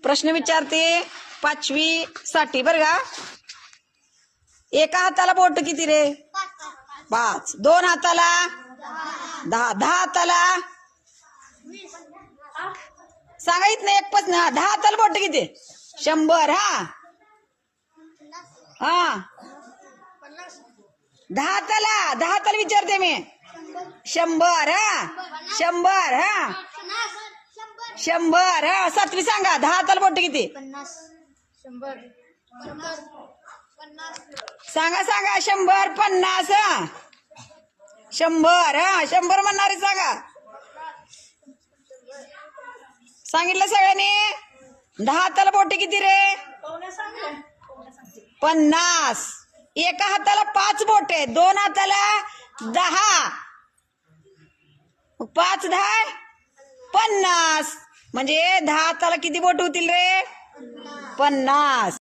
प्रश्न विचारते 5वी साठी बर का। एका हाताला बोट किती रे? 5. 2 हाताला 10. 10 हाताला सांगायच नाही एक पण 10 हाताला बोट किती? 100. हा 10 हाताला विचारते मी 100. 100. 100. 7वी सांगा 10 हाताला बोट किती? 50. 100. सांगा 100 50. 100. 100 म्हणणारे सांगा. सांगितलं सगळ्यांनी? 10 हाताला बोटे किती रे? 50. एका हाताला 5 बोटे, 2 हाताला 10. 5 10 50. म्हणजे 10 हाताला किती बोट होतील रे? 50.